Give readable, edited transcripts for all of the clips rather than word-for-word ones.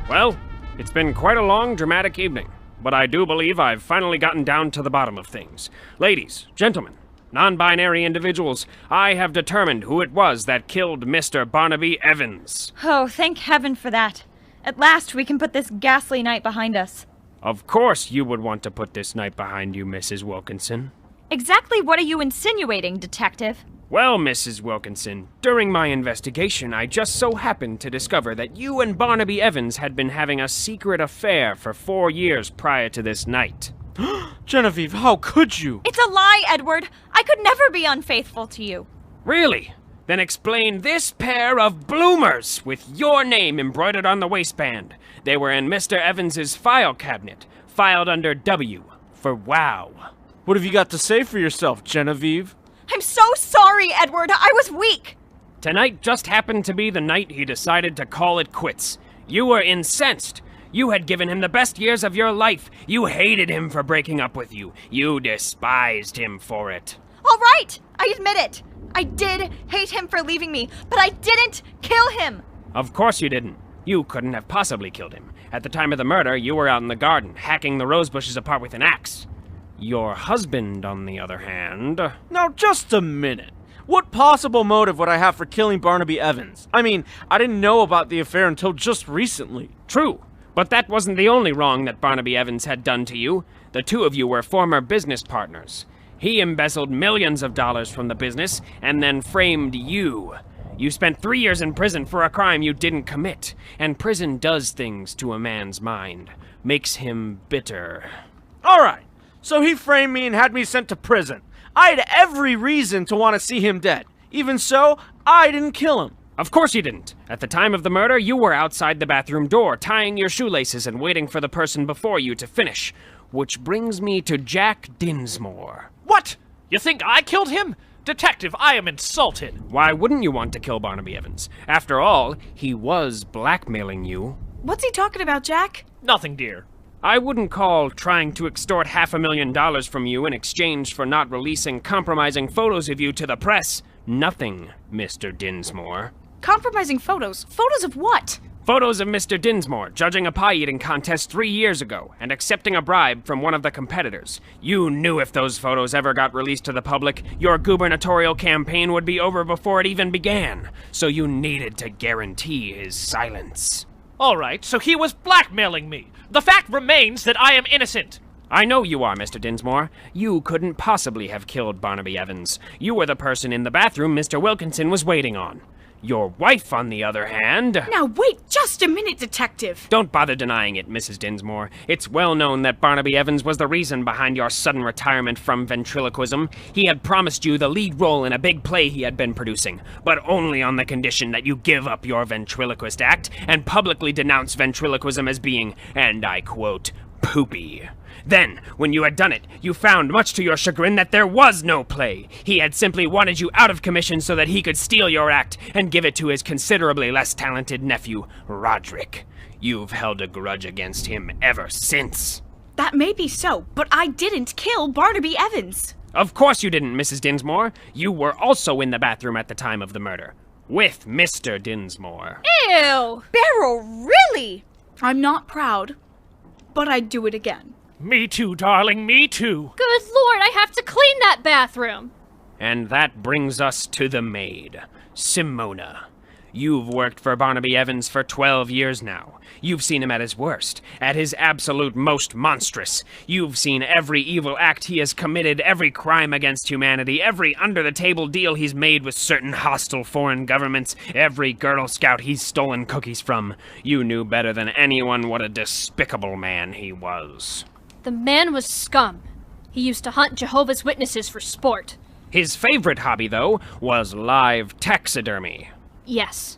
Well, it's been quite a long, dramatic evening, but I do believe I've finally gotten down to the bottom of things. Ladies, gentlemen, non-binary individuals, I have determined who it was that killed Mr. Barnaby Evans. Oh, thank heaven for that. At last we can put this ghastly night behind us. Of course you would want to put this night behind you, Mrs. Wilkinson. Exactly what are you insinuating, Detective? Well, Mrs. Wilkinson, during my investigation, I just so happened to discover that you and Barnaby Evans had been having a secret affair for 4 years prior to this night. Genevieve, how could you? It's a lie, Edward. I could never be unfaithful to you. Really? Then explain this pair of bloomers with your name embroidered on the waistband. They were in Mr. Evans's file cabinet, filed under W for wow. What have you got to say for yourself, Genevieve? I'm so sorry, Edward. I was weak. Tonight just happened to be the night he decided to call it quits. You were incensed. You had given him the best years of your life. You hated him for breaking up with you. You despised him for it. All right, I admit it. I did hate him for leaving me, but I didn't kill him. Of course you didn't. You couldn't have possibly killed him. At the time of the murder, you were out in the garden, hacking the rose bushes apart with an axe. Your husband, on the other hand... Now, just a minute. What possible motive would I have for killing Barnaby Evans? I mean, I didn't know about the affair until just recently. True, but that wasn't the only wrong that Barnaby Evans had done to you. The two of you were former business partners. He embezzled millions of dollars from the business and then framed you. You spent 3 years in prison for a crime you didn't commit, and prison does things to a man's mind. Makes him bitter. All right. So he framed me and had me sent to prison. I had every reason to want to see him dead. Even so, I didn't kill him. Of course you didn't. At the time of the murder, you were outside the bathroom door, tying your shoelaces and waiting for the person before you to finish. Which brings me to Jack Dinsmore. What? You think I killed him? Detective, I am insulted. Why wouldn't you want to kill Barnaby Evans? After all, he was blackmailing you. What's he talking about, Jack? Nothing, dear. I wouldn't call trying to extort $500,000 from you in exchange for not releasing compromising photos of you to the press nothing, Mr. Dinsmore. Compromising photos? Photos of what? Photos of Mr. Dinsmore judging a pie-eating contest 3 years ago and accepting a bribe from one of the competitors. You knew if those photos ever got released to the public, your gubernatorial campaign would be over before it even began. So you needed to guarantee his silence. All right, so he was blackmailing me. The fact remains that I am innocent. I know you are, Mr. Dinsmore. You couldn't possibly have killed Barnaby Evans. You were the person in the bathroom Mr. Wilkinson was waiting on. Your wife, on the other hand... Now wait just a minute, Detective! Don't bother denying it, Mrs. Dinsmore. It's well known that Barnaby Evans was the reason behind your sudden retirement from ventriloquism. He had promised you the lead role in a big play he had been producing, but only on the condition that you give up your ventriloquist act and publicly denounce ventriloquism as being, and I quote, poopy. Then, when you had done it, you found, much to your chagrin, that there was no play. He had simply wanted you out of commission so that he could steal your act and give it to his considerably less talented nephew, Roderick. You've held a grudge against him ever since. That may be so, but I didn't kill Barnaby Evans. Of course you didn't, Mrs. Dinsmore. You were also in the bathroom at the time of the murder. With Mr. Dinsmore. Ew! Beryl, really? I'm not proud, but I'd do it again. Me too, darling, me too. Good Lord, I have to clean that bathroom. And that brings us to the maid, Simona. You've worked for Barnaby Evans for 12 years now. You've seen him at his worst, at his absolute most monstrous. You've seen every evil act he has committed, every crime against humanity, every under-the-table deal he's made with certain hostile foreign governments, every Girl Scout he's stolen cookies from. You knew better than anyone what a despicable man he was. The man was scum. He used to hunt Jehovah's Witnesses for sport. His favorite hobby, though, was live taxidermy. Yes.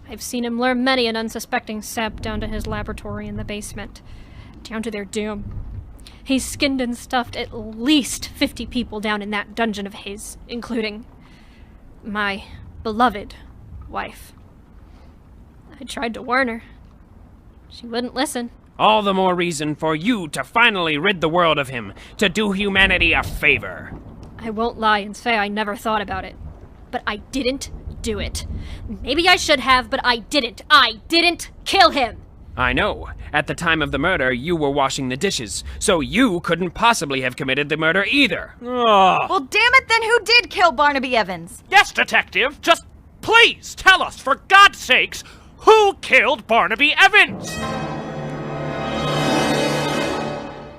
I've seen him lure many an unsuspecting sap down to his laboratory in the basement. Down to their doom. He's skinned and stuffed at least 50 people down in that dungeon of his, including my beloved wife. I tried to warn her. She wouldn't listen. All the more reason for you to finally rid the world of him, to do humanity a favor. I won't lie and say I never thought about it. But I didn't do it. Maybe I should have, but I didn't. I didn't kill him! I know. At the time of the murder, you were washing the dishes, so you couldn't possibly have committed the murder either. Well, damn it, then who did kill Barnaby Evans? Yes, Detective, just please tell us, for God's sakes, who killed Barnaby Evans?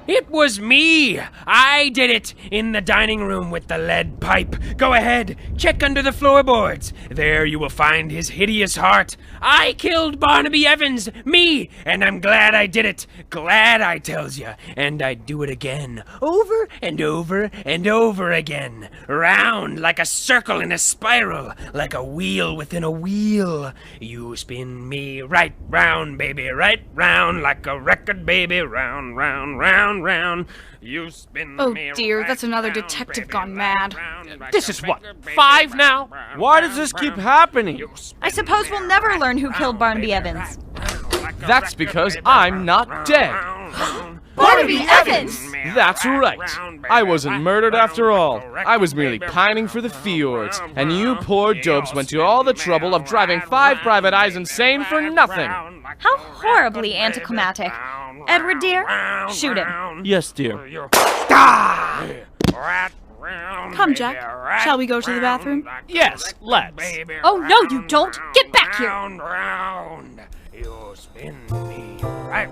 It was me! I did it! In the dining room with the lead pipe. Go ahead, check under the floorboards. There you will find his hideous heart. I killed Barnaby Evans! Me! And I'm glad I did it. Glad, I tells ya. And I'd do it again. Over and over and over again. Round like a circle in a spiral. Like a wheel within a wheel. You spin me right round, baby. Right round like a record, baby. Round, round, round. Round. You spin Oh me dear, right that's another round, detective baby, gone right mad. round like This a is what, record, baby, 5 round, now? round, Why does round, this keep round. happening? You I spin suppose me we'll never right learn who killed round, Barnaby baby, Evans. right round like a That's record, because baby, I'm round, not round, dead. round. Barnaby Evans! That's right. I wasn't murdered after all. I was merely pining for the fjords, and you poor dopes went to all the trouble of driving 5 private eyes insane for nothing. How horribly anticlimactic. Edward, dear, shoot him. Yes, dear. Come, Jack. Shall we go to the bathroom? Yes, let's. Oh, no, you don't. Get back here. Round, round. You spin me right